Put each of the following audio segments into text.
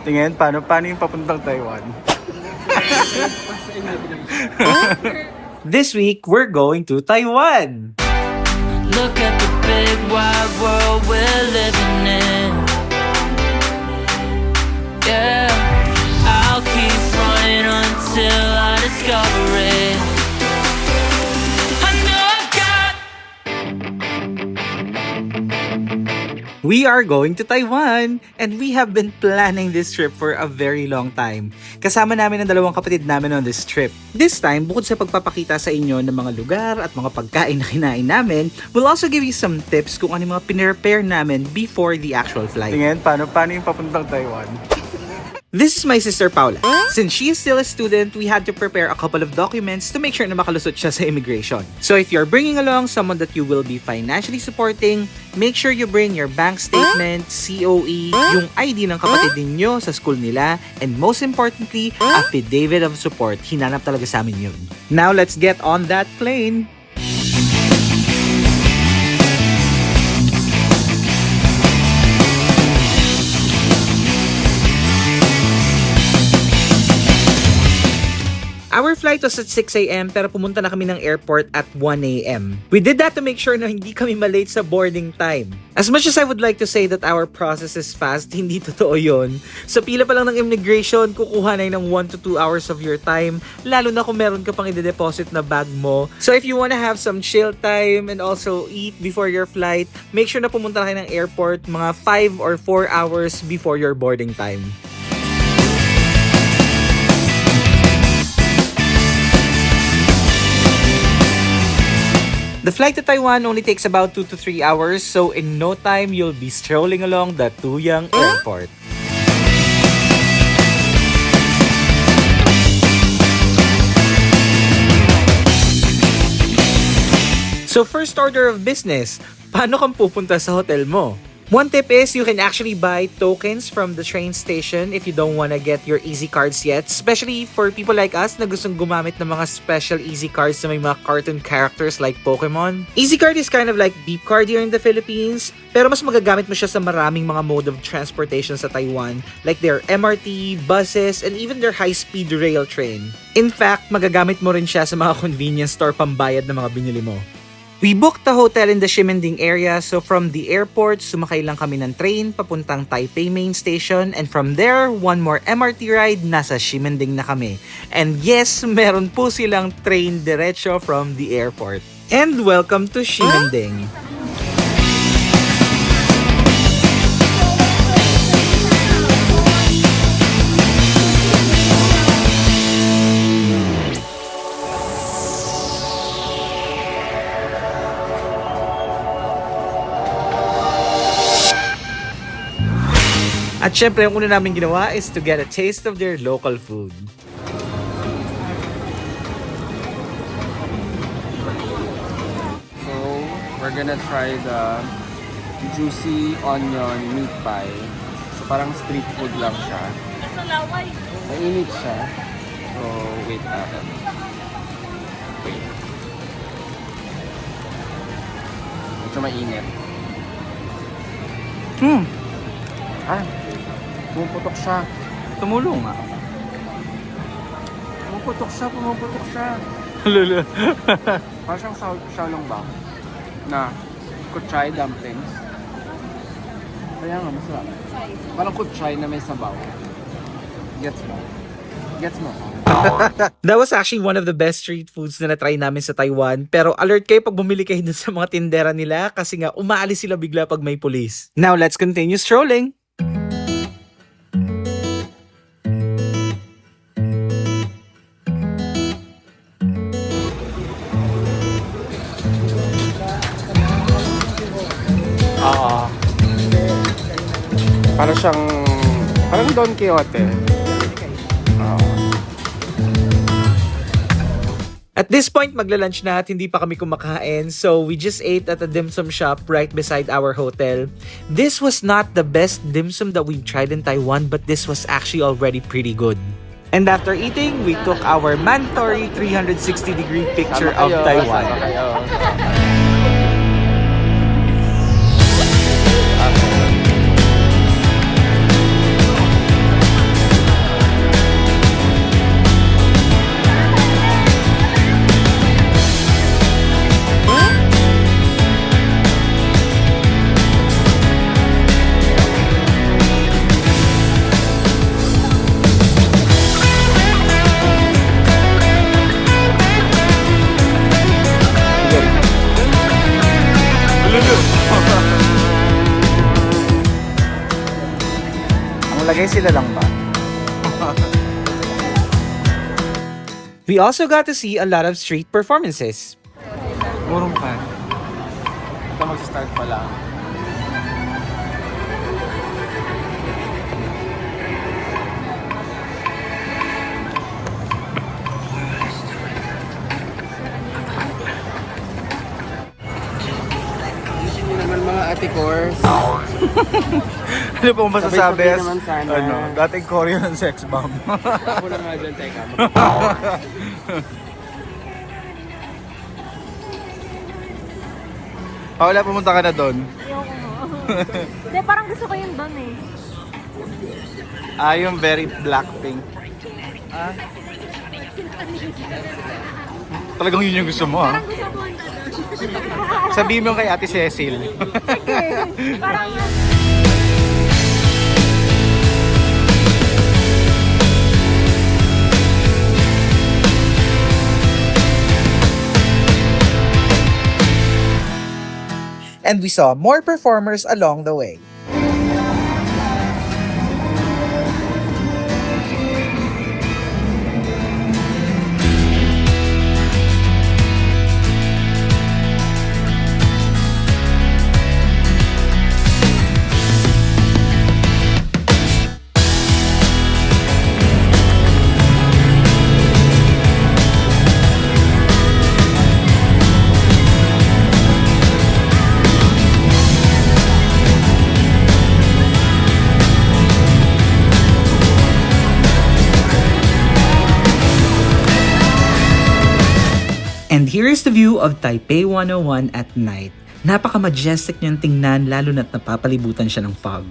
Tingin, paano yung papuntang Taiwan? This week, we're going to Taiwan! Look at the big wide world we're living in. Yeah, I'll keep running until I discover it. I know I've got. We are going to Taiwan, and we have been planning this trip for a very long time. Kasama namin ang dalawang kapatid namin on this trip. This time, bukod sa pagpapakita sa inyo ng mga lugar at mga pagkain na kinain namin, we'll also give you some tips kung ano yung mga pinrepare namin before the actual flight. Tingin, paano yung papuntang Taiwan? This is my sister Paula. Since she is still a student, we had to prepare a couple of documents to make sure na makalusot siya sa immigration. So if you're bringing along someone that you will be financially supporting, make sure you bring your bank statement, COE, yung ID ng kapatid ninyo sa school nila, and most importantly, affidavit of support. Hinanap talaga sa amin yun. Now let's get on that plane. Our flight was at 6 a.m. pero pumunta na kami ng airport at 1 a.m. We did that to make sure na hindi kami malate sa boarding time. As much as I would like to say that our process is fast, hindi totoo yun. Sa pila pa lang ng immigration, kukuha na ng 1 to 2 hours of your time, lalo na kung meron ka pang i-deposit na bag mo. So if you wanna have some chill time and also eat before your flight, make sure na pumunta na kayo ng airport mga 5 or 4 hours before your boarding time. The flight to Taiwan only takes about 2 to 3 hours, so in no time, you'll be strolling along the Tuyang Airport. So first order of business, paano kang pupunta sa hotel mo? One tip is you can actually buy tokens from the train station if you don't want to get your easy cards yet, especially for people like us na gustong gumamit ng mga special easy cards na may mga cartoon characters like Pokemon. Easy card is kind of like beep card here in the Philippines, pero mas magagamit mo siya sa maraming mga mode of transportation sa Taiwan, like their MRT, buses, and even their high-speed rail train. In fact, magagamit mo rin siya sa mga convenience store pambayad na mga binili mo. We booked the hotel in the Ximending area, so from the airport, sumakay lang kami ng train papuntang Taipei Main Station, and from there, one more MRT ride, nasa Ximending na kami. And yes, meron po silang train diretso from the airport. And welcome to Ximending. At syempre, yung una namin ginawa is to get a taste of their local food. So, we're gonna try the juicy onion meat pie. So, parang street food lang siya. Mainit siya. So, wait natin. Medyo mainit. Pumuputok siya. Tumulong nga. Pumuputok siya. Lolo. Parang siyang xiaolongbao na kuchay dumplings. Kaya nga, masarap. Parang kuchay na may sabaw. Gets mo? That was actually one of the best street foods na na-try namin sa Taiwan. Pero alert kayo pag bumili kayo dun sa mga tindera nila kasi nga umaalis sila bigla pag may pulis. Now let's continue strolling. Parang Don Quixote. At this point, magla-lunch na at hindi pa kami kumakain, so we just ate at a dim sum shop right beside our hotel. This was not the best dim sum that we've tried in Taiwan, but this was actually already pretty good. And after eating, we took our mandatory 360-degree picture of Taiwan. Palagay sila lang ba? We also got to see a lot of street performances. Murong ka. Ito mag-start pa lang. Hindi naman mga ate course. Ano pong masasabi? Sabay-sabay naman sana. Ano, dating Korean sex bomb. Ako na nga dyan, teka. Paula, pumunta ka na doon. Ayoko mo. Hindi, parang gusto ko yun doon eh. Yung very Blackpink. Talagang yun yung gusto mo, ha? Parang gusto ko doon. Sabihin mo kay Ate Cecil. Sige. Parang And we saw more performers along the way. And here is the view of Taipei 101 at night. Napaka-majestic niyang tingnan lalo na't napapalibutan siya ng fog.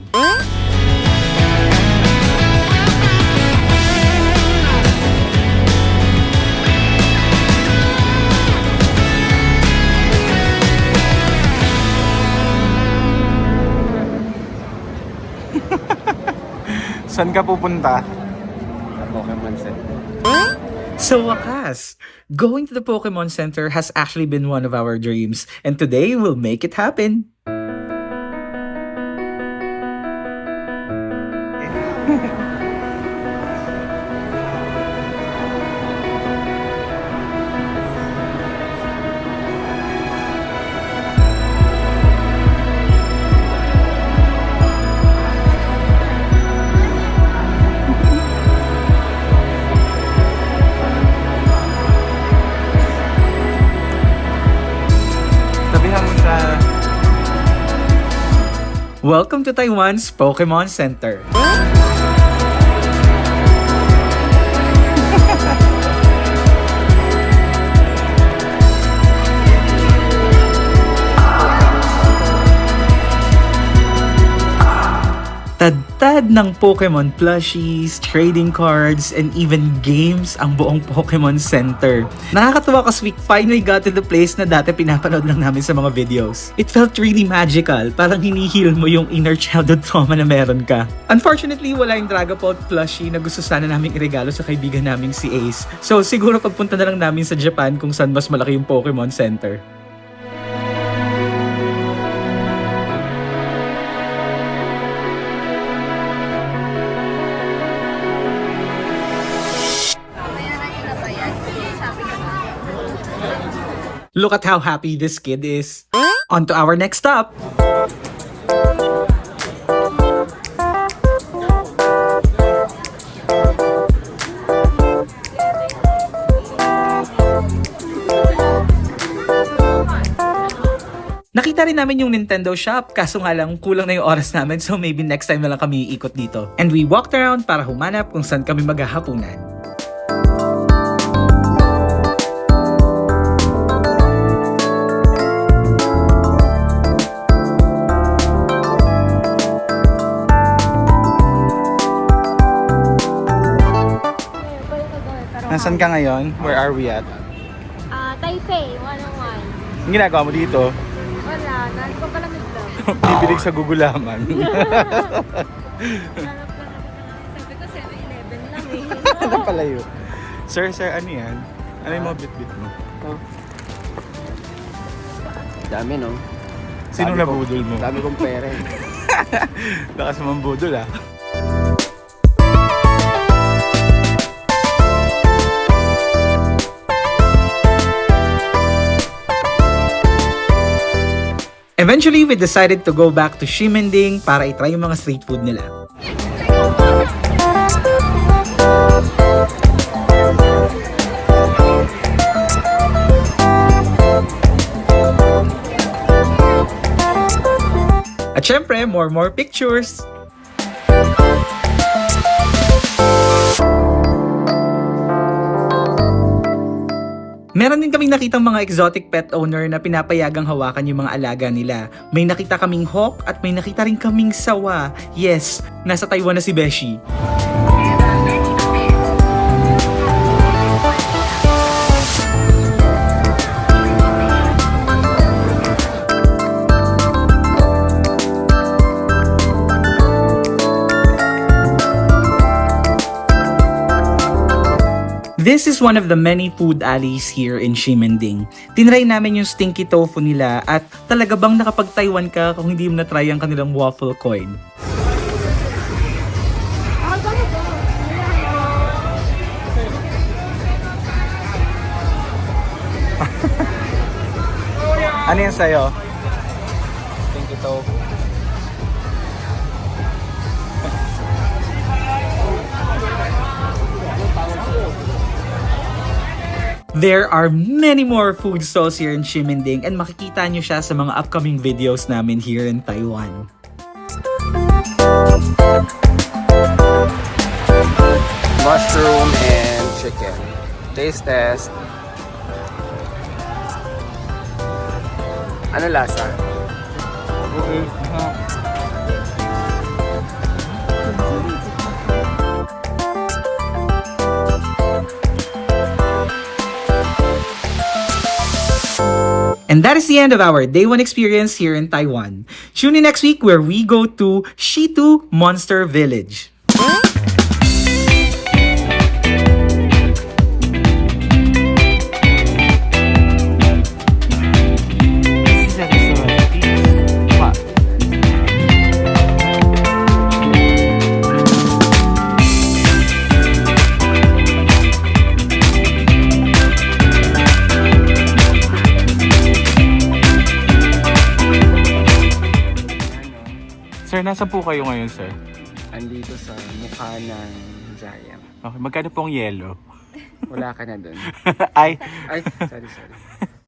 Saan ka pupunta? Sa Pokemon Center. Sa wakas, going to the Pokemon Center has actually been one of our dreams, and today we'll make it happen. Sabihan mo sa... Welcome to Taiwan's Pokemon Center. Tad-tad ng Pokemon plushies, trading cards, and even games ang buong Pokemon Center. Nakakatuwa kasi we finally got to the place na dati pinapanood lang namin sa mga videos. It felt really magical, parang hinihil mo yung inner childhood trauma na meron ka. Unfortunately, wala yung Dragapult plushie na gusto sana naming iregalo sa kaibigan naming si Ace. So siguro pagpunta na lang namin sa Japan kung saan mas malaki yung Pokemon Center. Look at how happy this kid is. On to our next stop. Nakita rin namin yung Nintendo shop, kaso nga lang kulang na yung oras namin, so maybe next time na lang kami iikot dito. And we walked around para humanap kung saan kami maghahapunan. Nasaan ka ngayon? Where are we at? Taipei 101. Ang ginagawa mo dito? Wala, nagpapalamig lang. Bibilig sa gugulaman. Sabi ko 7-Eleven lang eh. Ano palayo? Sir, ano yan? Ano yung mga bit-bit mo? Dami, no? Sino Dami nabudol mo? Dami kong pera. Lakas mo ang budol, ah. Eventually, we decided to go back to Ximending para itry yung mga street food nila. At syempre, more pictures! Meron din kaming nakitang mga exotic pet owner na pinapayagang hawakan yung mga alaga nila. May nakita kaming hawk at may nakita rin kaming sawa. Yes, nasa Taiwan na si Beshi. This is one of the many food alleys here in Ximending. Tinry namin yung stinky tofu nila at talaga bang nakapag-Taiwan ka kung hindi mo na-try ang kanilang waffle coin? Ano yan sa'yo? Stinky tofu. There are many more food stalls here in Ximending and makikita nyo siya sa mga upcoming videos namin here in Taiwan. Mushroom and chicken. Taste test. Ano lasa? And that is the end of our day one experience here in Taiwan. Tune in next week where we go to Shitu Monster Village. Sir, nasa po kayo ngayon, sir? Andito sa mukha ng giant. Okay, magkano pong yellow? Wala ka na dun. Ay, Ay, sorry.